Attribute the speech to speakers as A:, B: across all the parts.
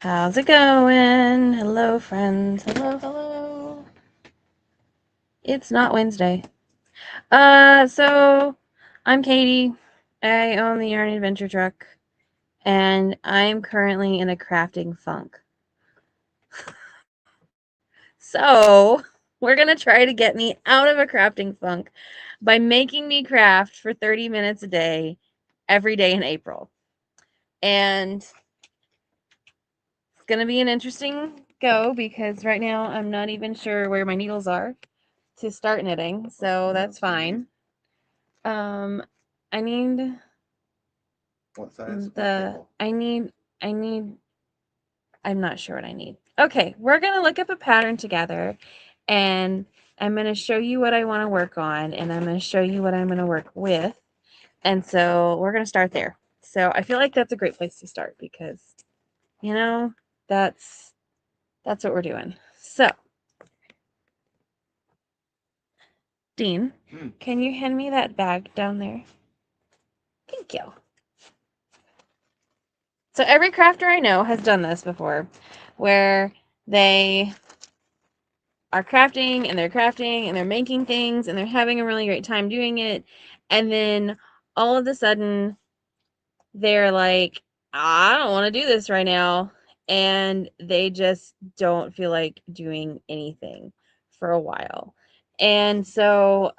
A: How's it going? Hello, friends. Hello, hello. It's not Wednesday. So I'm Katie. I own the Yarn Adventure Truck, and I'm currently in a crafting funk. So we're gonna try to get me out of a crafting funk by making me craft for 30 minutes a day, every day in April. And it's gonna be an interesting go because right now I'm not even sure where my needles are to start knitting, so that's fine. Um, I need
B: What size?
A: I need, I'm not sure what I need. Okay, we're gonna look up a pattern together, and I'm gonna show you what I want to work on, and I'm gonna show you what I'm gonna work with, and so we're gonna start there. So I feel like that's a great place to start because, you know, that's that's what we're doing. So, Dean, can you hand me that bag down there? Thank you. So every crafter I know has done this before, where they are crafting and they're making things and they're having a really great time doing it. And then all of a sudden they're like, I don't want to do this right now. And they just don't feel like doing anything for a while. And so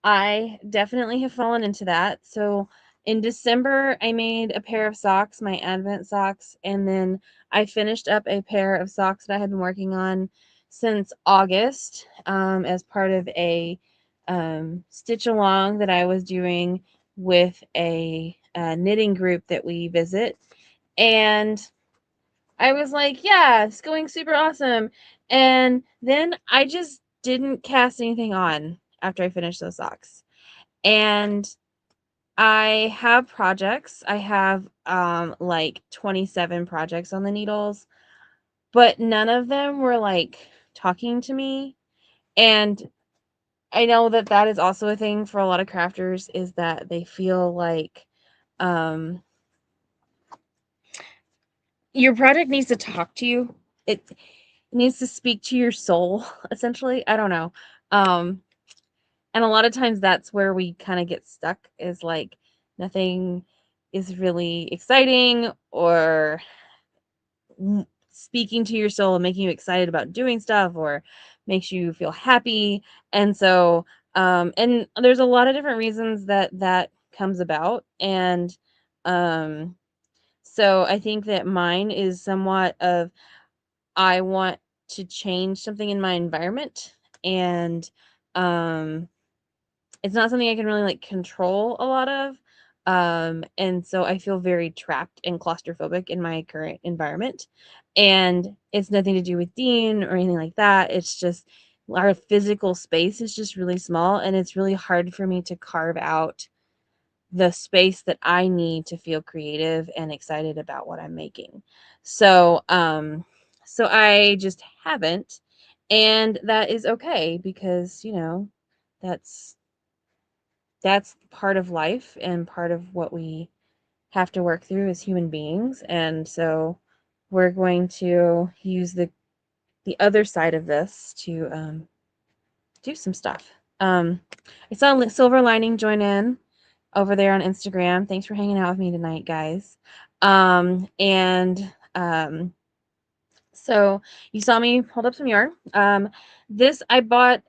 A: I definitely have fallen into that. So in December, I made a pair of socks, my Advent socks, and then I finished up a pair of socks that I had been working on since August as part of a stitch along that I was doing with a knitting group that we visit. And I was like, yeah, it's going super awesome. And then I just didn't cast anything on after I finished those socks. And I have projects. I have like 27 projects on the needles, but none of them were like talking to me. And I know that that is also a thing for a lot of crafters is that they feel like um your project needs to talk to you. It needs to speak to your soul, essentially. I don't know. Um and a lot of times that's where we kind of get stuck is like nothing is really exciting or speaking to your soul and making you excited about doing stuff or makes you feel happy. And so and there's a lot of different reasons that that comes about. And um so I think that mine is somewhat of I want to change something in my environment, and um it's not something I can really like control a lot of. And so I feel very trapped and claustrophobic in my current environment. And it's nothing to do with Dean or anything like that. It's just our physical space is just really small, and it's really hard for me to carve out the space that I need to feel creative and excited about what I'm making. So, so I just haven't, and that is okay because, you know, that's that's part of life and part of what we have to work through as human beings. And so we're going to use the other side of this to do some stuff. I saw Silver Lining join in over there on Instagram. Thanks for hanging out with me tonight, guys. And so you saw me hold up some yarn. This I bought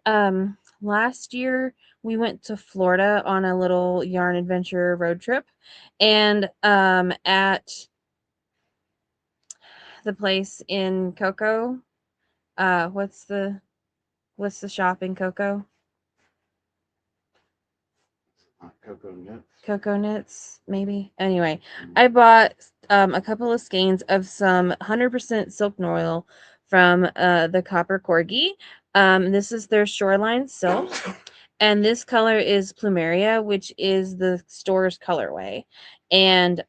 A: last year. We went to Florida on a little yarn adventure road trip, and at the place in Cocoa, what's the shop in Cocoa?
B: Cocoa nuts.
A: Cocoa Knits, maybe. Anyway, I bought a couple of skeins of some 100% silk noil from the Copper Corgi. This is their Shoreline Silk, and this color is Plumeria, which is the store's colorway. And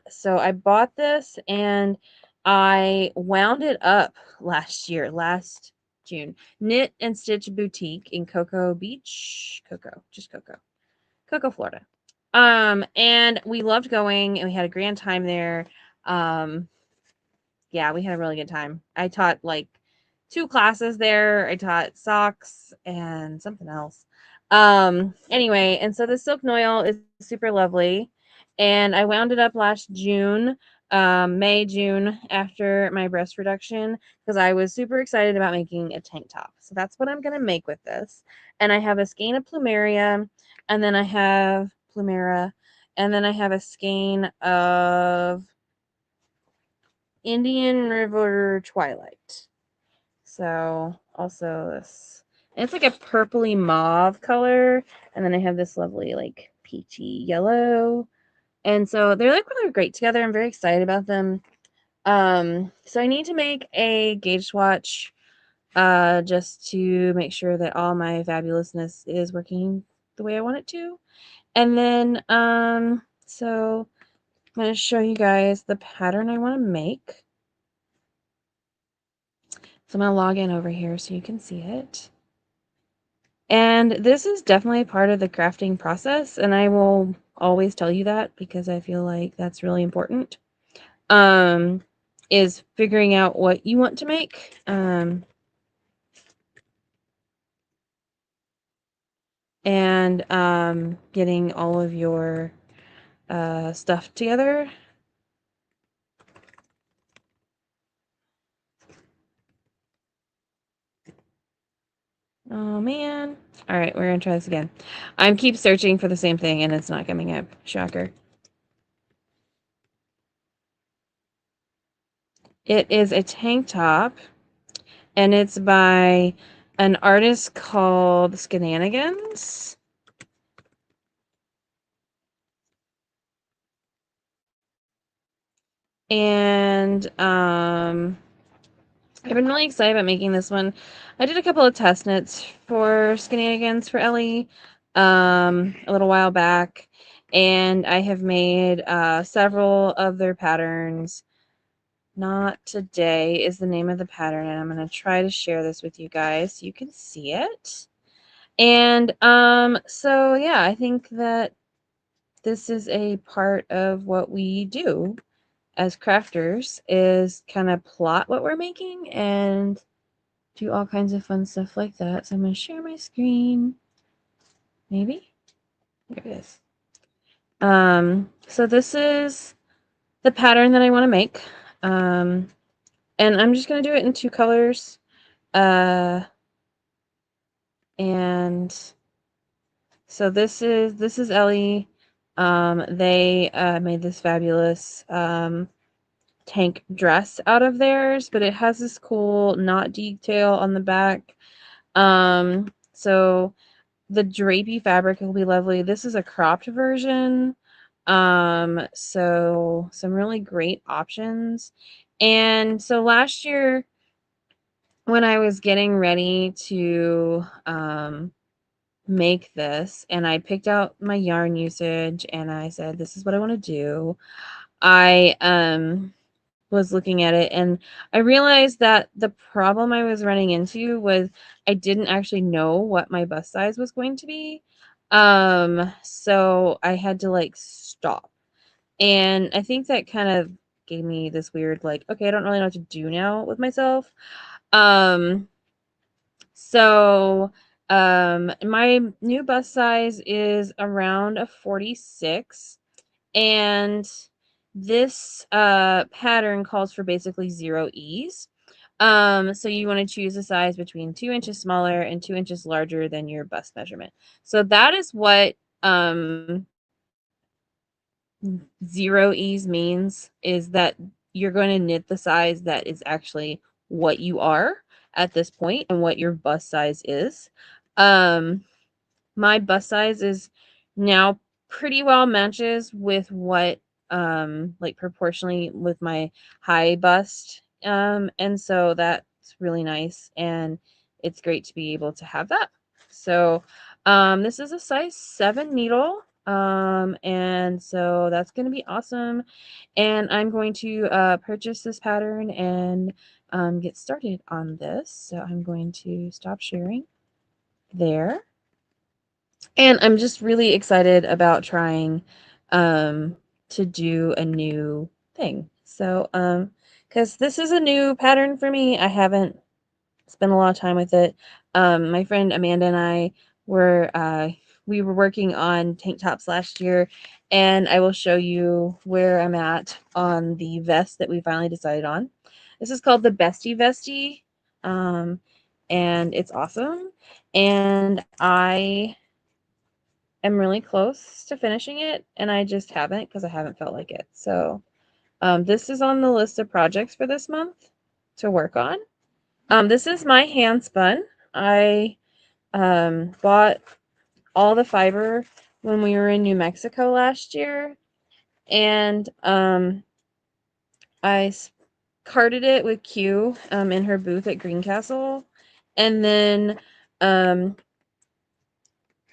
A: so I bought this, and I wound it up last June. Knit and Stitch Boutique in Cocoa Beach, Cocoa, Florida. And we loved going and we had a grand time there. Um, yeah, we had a really good time. I taught like 2 classes there. I taught socks and something else. Anyway, and so the silk noil is super lovely, and I wound it up last June, May, June, after my breast reduction, because I was super excited about making a tank top. So that's what I'm gonna make with this. And I have a skein of plumeria, and then I have plumera, and then I have a skein of Indian River Twilight. So also this, and it's like a purpley mauve color, and then I have this lovely like peachy yellow, and so they're like really great together. I'm very excited about them. So I need to make a gauge swatch, just to make sure that all my fabulousness is working the way I want it to, and then so I'm going to show you guys the pattern I want to make. So I'm going to log in over here so you can see it. And this is definitely part of the crafting process, and I will always tell you that because I feel like that's really important. Is figuring out what you want to make. And getting all of your stuff together. Oh man. All right, we're gonna try this again. I keep searching for the same thing and it's not coming up. Shocker. It is a tank top, and it's by an artist called Skenanigans. And I've been really excited about making this one. I did a couple of test knits for Skenanigans for Ellie a little while back, and I have made several of their patterns. Not Today is the name of the pattern, and I'm going to try to share this with you guys so you can see it. And so yeah, I think that this is a part of what we do as crafters, is kind of plot what we're making and do all kinds of fun stuff like that. So I'm going to share my screen. Maybe? There it is. So this is the pattern that I want to make. And I'm just going to do it in 2 colors. And so this is Ellie. They made this fabulous tank dress out of theirs, but it has this cool knot detail on the back. So the drapey fabric will be lovely. This is a cropped version. So some really great options. And so last year when I was getting ready to make this, and I picked out my yarn usage and I said, this is what I want to do. I was looking at it and I realized that the problem I was running into was I didn't actually know what my bust size was going to be. So I had to like stop. And I think that kind of gave me this weird like, okay, I don't really know what to do now with myself. Um so my new bust size is around a 46, and this pattern calls for basically 0 ease. So you want to choose a size between 2 inches smaller and 2 inches larger than your bust measurement. So that is what 0 ease means, is that you're going to knit the size that is actually what you are at this point and what your bust size is. My bust size is now pretty well matches with what like proportionally with my high bust, and so that's really nice, and it's great to be able to have that. So this is a size 7 needle, and so that's going to be awesome, and I'm going to purchase this pattern and get started on this. So I'm going to stop sharing there. And I'm just really excited about trying to do a new thing. So because this is a new pattern for me. I haven't spent a lot of time with it. My friend Amanda and I were we were working on tank tops last year, and I will show you where I'm at on the vest that we finally decided on. This is called the Bestie Vestie, and it's awesome. And I am really close to finishing it, and I just haven't because I haven't felt like it. So this is on the list of projects for this month to work on. This is my hand spun. I bought all the fiber when we were in New Mexico last year, and I carded it with Q in her booth at Greencastle, and then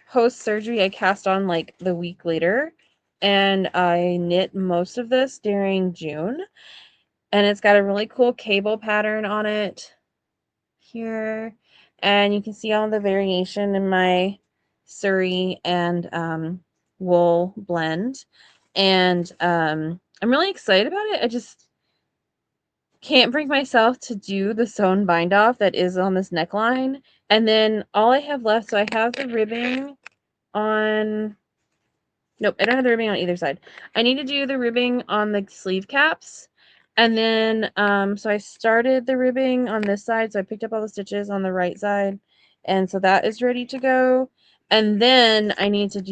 A: post surgery I cast on like the week later, and I knit most of this during June, and it's got a really cool cable pattern on it here, and you can see all the variation in my Surrey and wool blend, and I'm really excited about it. I just can't bring myself to do the sewn bind off that is on this neckline, and then all I have left, so I have the ribbing on, nope, I don't have the ribbing on either side. I need to do the ribbing on the sleeve caps. And then, so I started the ribbing on this side. So I picked up all the stitches on the right side. And so that is ready to go. And then I need to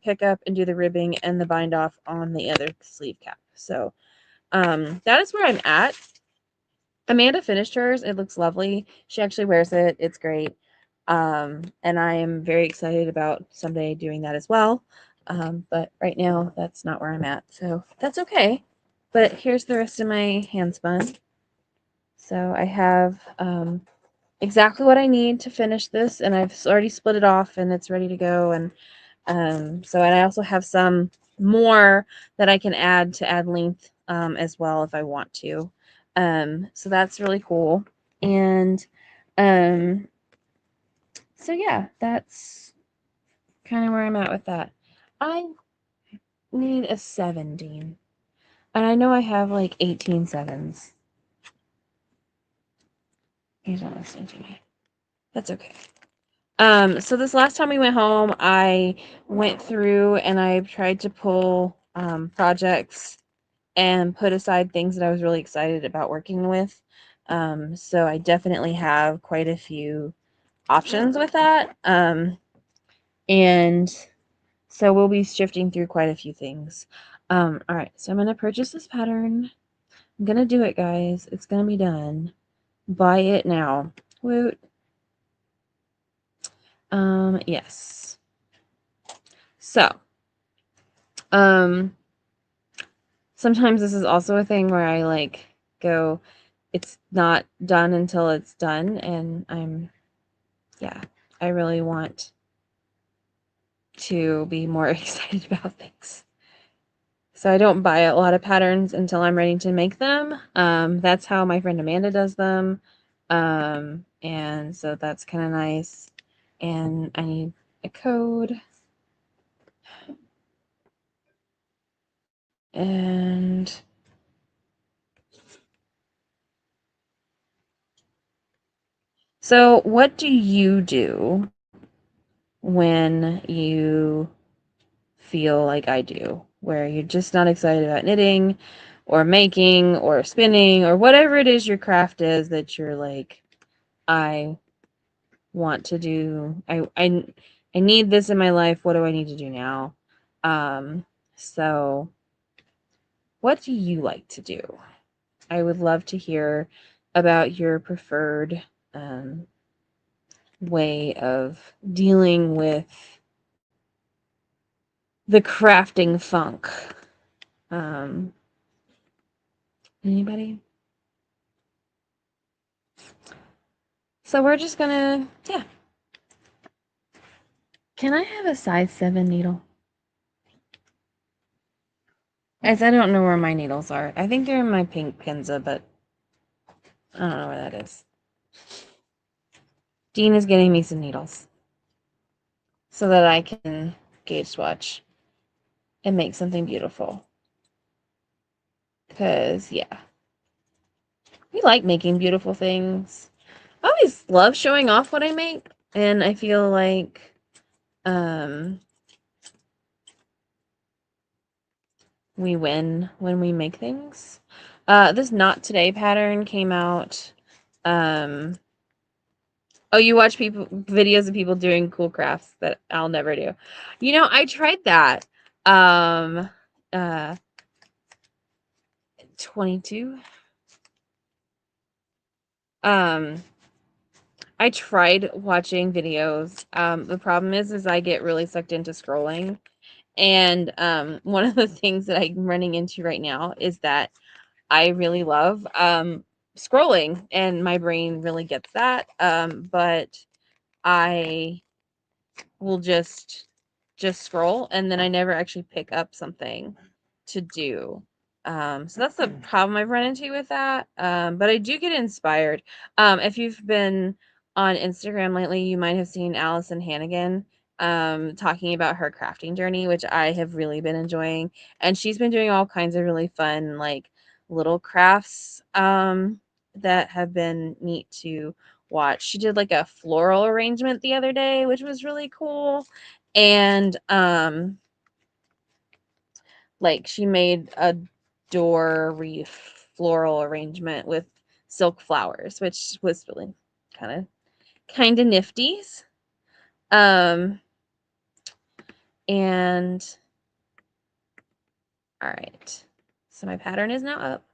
A: pick up and do the ribbing and the bind off on the other sleeve cap. So, that is where I'm at. Amanda finished hers. It looks lovely. She actually wears it. It's great. And I am very excited about someday doing that as well. But right now, that's not where I'm at. So that's okay. But here's the rest of my hand spun. So I have exactly what I need to finish this, and I've already split it off, and it's ready to go. And and I also have some more that I can add to add length as well if I want to. So that's really cool. And um, so yeah, that's kind of where I'm at with that. I need a 7, Dean. And I know I have like 18 sevens. He's not listening to me. That's okay. So this last time we went home, I went through and I tried to pull projects and put aside things that I was really excited about working with. So I definitely have quite a few options with that. And so we'll be shifting through quite a few things. All right, so I'm going to purchase this pattern. I'm going to do it, guys. It's going to be done. Buy it now. Woot. Yes. So, sometimes this is also a thing where I like go, it's not done until it's done, and yeah, I really want to be more excited about things. So I don't buy a lot of patterns until I'm ready to make them. That's how my friend Amanda does them. And so that's kind of nice. And I need a code. And so what do you do when you feel like I do, where you're just not excited about knitting or making or spinning or whatever it is your craft is that you're like, I want to do, I need this in my life. What do I need to do now? So what do you like to do? I would love to hear about your preferred way of dealing with the crafting funk. Anybody? So we're just gonna, yeah. Can I have a size 7 needle? Guys, I don't know where my needles are. I think they're in my pink pinza, but I don't know where that is. Dean is getting me some needles so that I can gauge swatch and make something beautiful. 'Cause yeah, we like making beautiful things. I always love showing off what I make, and I feel like um we win when we make things. This Not Today pattern came out. Um, oh, you watch videos of people doing cool crafts that I'll never do. You know, I tried that. Um, uh, 22. Um, I tried watching videos. The problem is I get really sucked into scrolling. And one of the things that I'm running into right now is that I really love scrolling, and my brain really gets that. But I will just scroll, and then I never actually pick up something to do. So that's the problem I've run into with that. But I do get inspired. If you've been on Instagram lately, you might have seen Allison Hannigan talking about her crafting journey, which I have really been enjoying. And she's been doing all kinds of really fun, like little crafts that have been neat to watch. She did like a floral arrangement the other day, which was really cool. And like she made a door wreath floral arrangement with silk flowers, which was really kind of nifty. Um and all right. So my pattern is now up.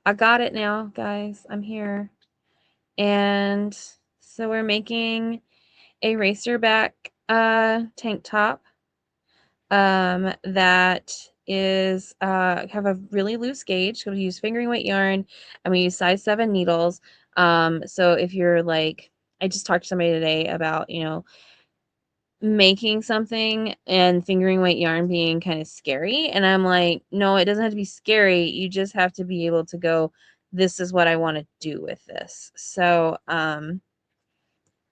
A: I got it now, guys. I'm here. And so we're making a racerback tank top that is have a really loose gauge. So we use fingering weight yarn, and we use size 7 needles. So if you're like, I just talked to somebody today about, making something and fingering weight yarn being kind of scary, and I'm like, no, it doesn't have to be scary. You just have to be able to go, this is what I want to do with this. So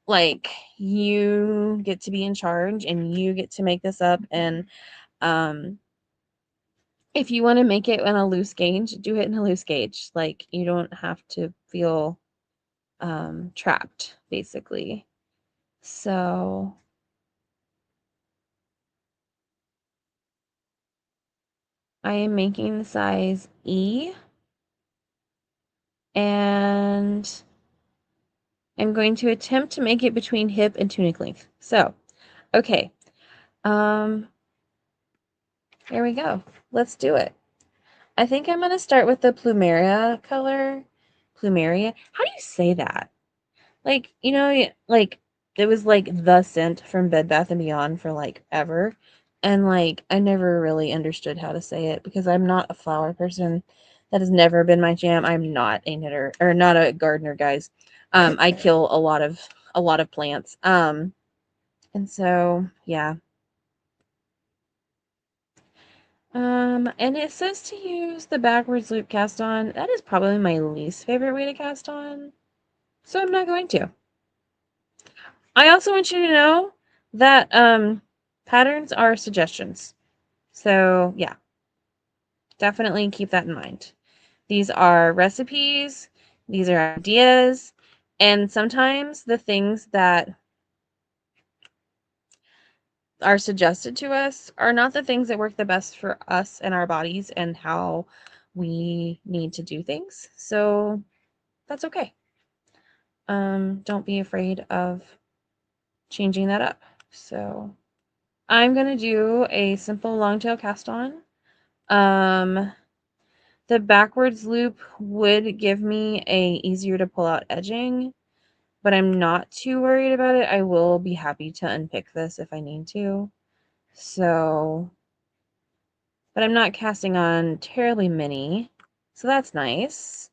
A: like, you get to be in charge, and you get to make this up. And um if you want to make it in a loose gauge, do it in a loose gauge. Like, you don't have to feel trapped, basically. So I am making the size E, and I'm going to attempt to make it between hip and tunic length. So, okay. Um, here we go. Let's do it. I think I'm going to start with the plumeria color. Plumeria. How do you say that? Like, like it was like the scent from Bed Bath and Beyond for like ever. And like I never really understood how to say it because I'm not a flower person. That has never been my jam. I'm not a knitter or not a gardener, guys. I kill a lot of plants. And so yeah. And it says to use the backwards loop cast on. That is probably my least favorite way to cast on. So I'm not going to. I also want you to know that patterns are suggestions. So, yeah, definitely keep that in mind. These are recipes, these are ideas, and sometimes the things that are suggested to us are not the things that work the best for us and our bodies and how we need to do things. So, that's okay. Don't be afraid of changing that up. So, I'm going to do a simple long tail cast on. The backwards loop would give me a easier to pull out edging, but I'm not too worried about it. I will be happy to unpick this if I need to. So, but I'm not casting on terribly many, so that's nice.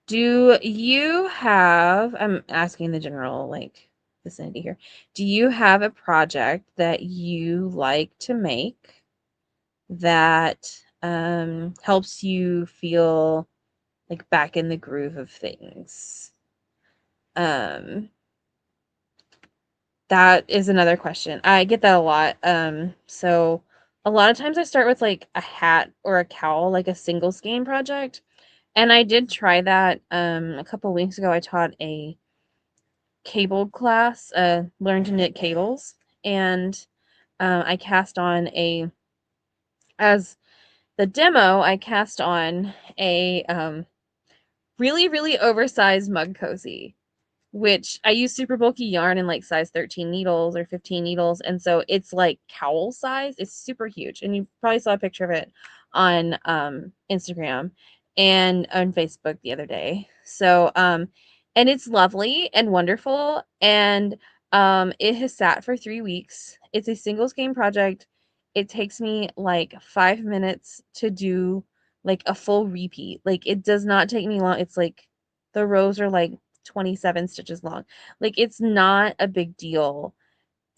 A: Do you have, I'm asking the general, like, vicinity here. Do you have a project that you like to make that helps you feel like back in the groove of things? Um, that is another question. I get that a lot. So a lot of times I start with like a hat or a cowl, like a single skein project. And I did try that a couple weeks ago. I taught a cable class, learn to knit cables, and I cast on as the demo, I cast on a really, really oversized mug cozy, which I use super bulky yarn and like size 13 needles or 15 needles. And so it's like cowl size. It's super huge. And you probably saw a picture of it on Instagram and on Facebook the other day. So, and it's lovely and wonderful. And it has sat for 3 weeks. It's a single skein project. It takes me like 5 minutes to do like a full repeat. Like it does not take me long. It's like the rows are like 27 stitches long. Like it's not a big deal.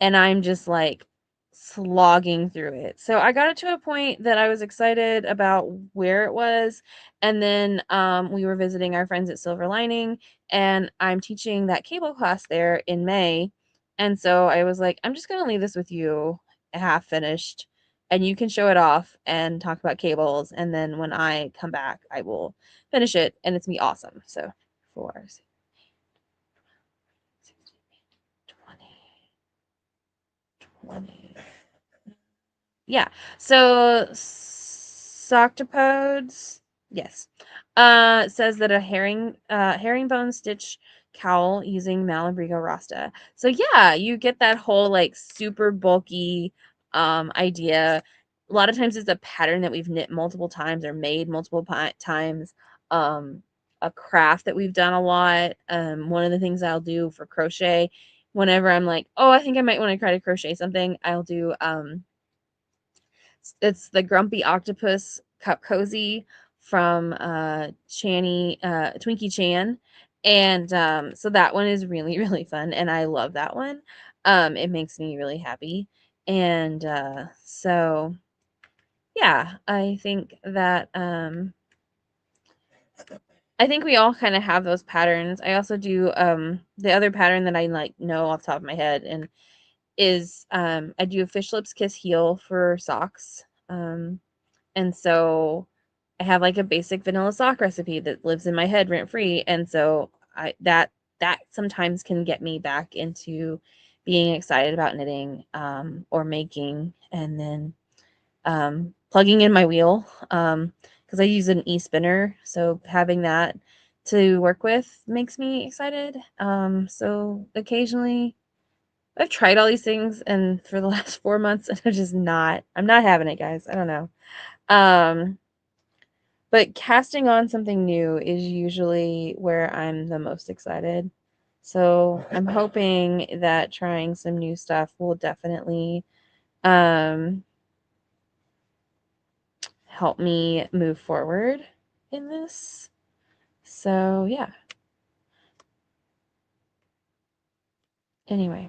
A: And I'm just like slogging through it. So I got it to a point that I was excited about where it was. And then we were visiting our friends at Silver Lining, and I'm teaching that cable class there in May. And so I was like, I'm just going to leave this with you half finished, and you can show it off and talk about cables. And then when I come back, I will finish it, and it's going to be awesome. So 4, 20. Yeah. So Soctopodes, yes. Says that a herringbone stitch cowl using Malabrigo Rasta. So yeah, you get that whole like super bulky idea. A lot of times it's a pattern that we've knit multiple times or made multiple times. Um, a craft that we've done a lot. One of the things I'll do for crochet whenever I'm like, oh, I think I might want to try to crochet something, I'll do it's the Grumpy Octopus Cup Cozy from Twinkie Chan. And so that one is really, really fun, and I love that one. It makes me really happy. And so yeah, I think we all kind of have those patterns. I also do the other pattern that I like know off the top of my head and is I do a fish lips kiss heel for socks. And so I have like a basic vanilla sock recipe that lives in my head rent free. And so that sometimes can get me back into being excited about knitting or making, and then plugging in my wheel because I use an e-spinner. So having that to work with makes me excited. So occasionally I've tried all these things and for the last 4 months and I'm not having it, guys. I don't know. Um, but casting on something new is usually where I'm the most excited. So I'm hoping that trying some new stuff will definitely um, help me move forward in this. So yeah. Anyway,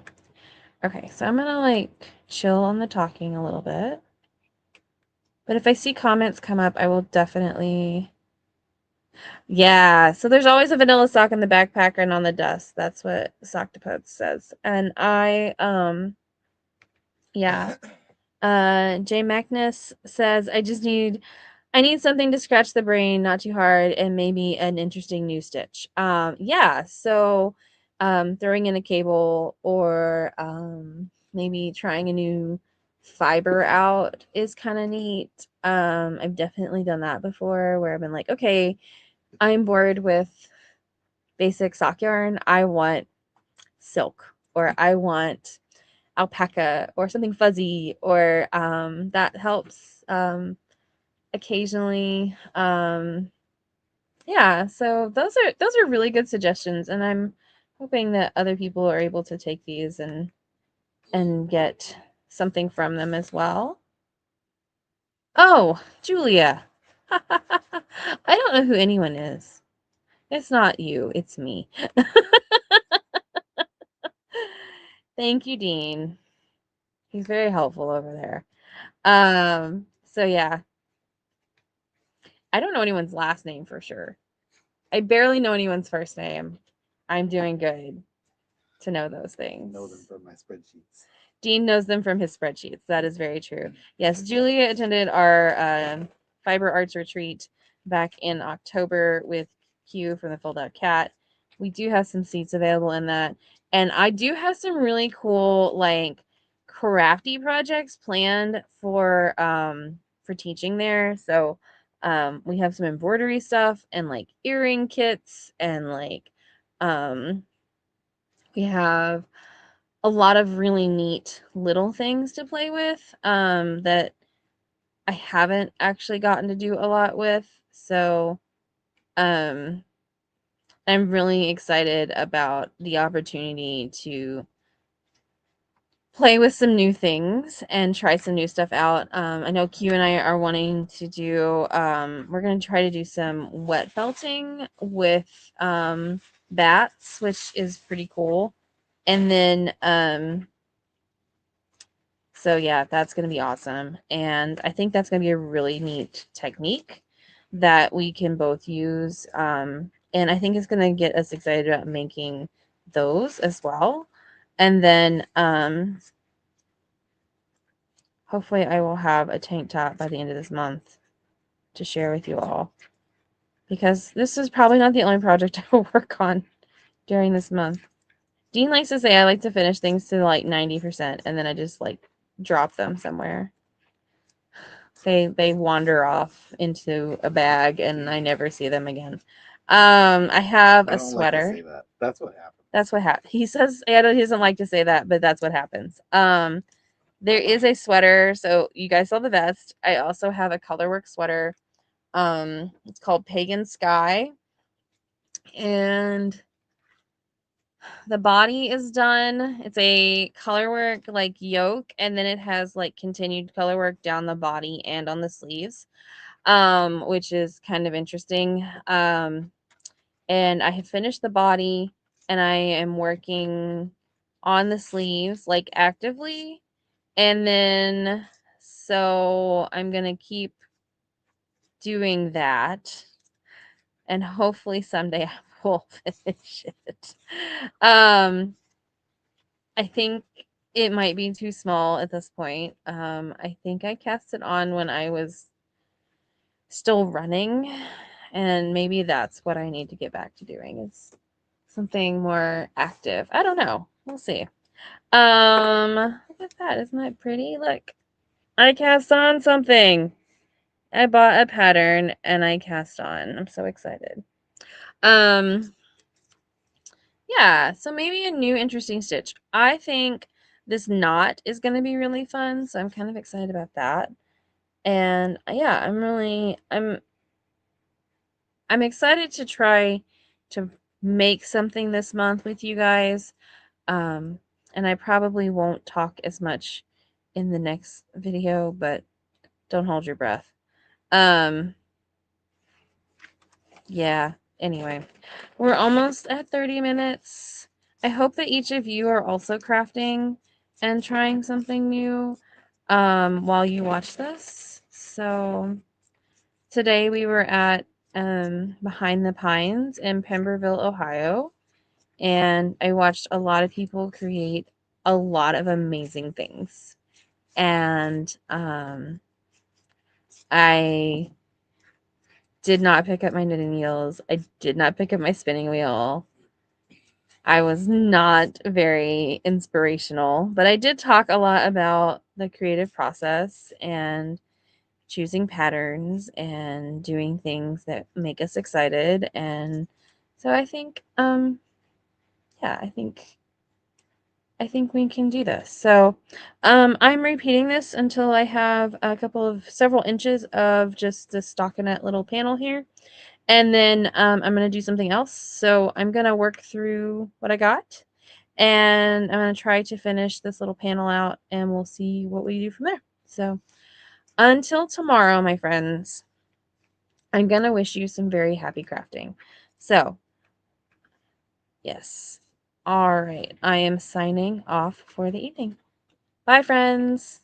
A: okay, so I'm gonna like chill on the talking a little bit. But if I see comments come up, I will definitely. Yeah, so there's always a vanilla sock in the backpack and on the dust. That's what Soctopus says. And yeah. Jay Magnus says, I need something to scratch the brain, not too hard, and maybe an interesting new stitch. Yeah, so throwing in a cable or maybe trying a new fiber out is kind of neat. I've definitely done that before where I've been like, okay, I'm bored with basic sock yarn. I want silk, or I want alpaca or something fuzzy, or that helps occasionally. Yeah, so those are really good suggestions, and I'm hoping that other people are able to take these and get something from them as well. Oh, Julia. I don't know who anyone is. It's not you, it's me. Thank you, Dean. He's very helpful over there. So yeah, I don't know anyone's last name for sure. I barely know anyone's first name. I'm doing good to know those
B: I know them
A: things.
B: from my spreadsheets.
A: Dean knows them from his spreadsheets. That is very true. Yes, Julia attended our fiber arts retreat back in October with Q from the Fold Out Cat. We do have some seats available in that. And I do have some really cool, like, crafty projects planned for teaching there. So we have some embroidery stuff and like earring kits and like we have a lot of really neat little things to play with that I haven't actually gotten to do a lot with. So um, I'm really excited about the opportunity to play with some new things and try some new stuff out. I know Q and I are wanting to do, we're going to try to do some wet felting with bats, which is pretty cool. And then, so yeah, that's going to be awesome. And I think that's going to be a really neat technique that we can both use. And I think it's going to get us excited about making those as well. And then, hopefully I will have a tank top by the end of this month to share with you all. Because this is probably not the only project I will work on during this month. Dean likes to say I like to finish things to like 90% and then I just like drop them somewhere. They wander off into a bag and I never see them again. I have a sweater.
B: Like to say that. That's what happens.
A: That's what happens. He says he doesn't like to say that, but that's what happens. There is a sweater, so you guys saw the vest. I also have a colorwork sweater. It's called Pagan Sky. And the body is done. It's a colorwork like yoke, and then it has like continued colorwork down the body and on the sleeves, which is kind of interesting. And I have finished the body, and I am working on the sleeves like actively. And then, so I'm going to keep doing that. And hopefully someday I will finish it. I think it might be too small at this point. I think I cast it on when I was still running. And maybe that's what I need to get back to doing is something more active. I don't know. We'll see. Look at that. Isn't that pretty? Look. I cast on something. I bought a pattern and I cast on. I'm so excited. Yeah, so maybe a new interesting stitch. I think this knot is going to be really fun, so I'm kind of excited about that. And yeah, I'm excited to try to make something this month with you guys. And I probably won't talk as much in the next video, but don't hold your breath. Yeah, anyway, we're almost at 30 minutes. I hope that each of you are also crafting and trying something new while you watch this. So today we were at Behind the Pines in Pemberville, Ohio, and I watched a lot of people create a lot of amazing things. And I did not pick up my knitting needles. I did not pick up my spinning wheel. I was not very inspirational, but I did talk a lot about the creative process and choosing patterns and doing things that make us excited. And so I think, yeah, I think we can do this. So I'm repeating this until I have several inches of just the stockinette little panel here. And then I'm going to do something else. So I'm going to work through what I got. And I'm going to try to finish this little panel out. And we'll see what we do from there. So until tomorrow, my friends, I'm going to wish you some very happy crafting. So, yes. All right. I am signing off for the evening. Bye, friends.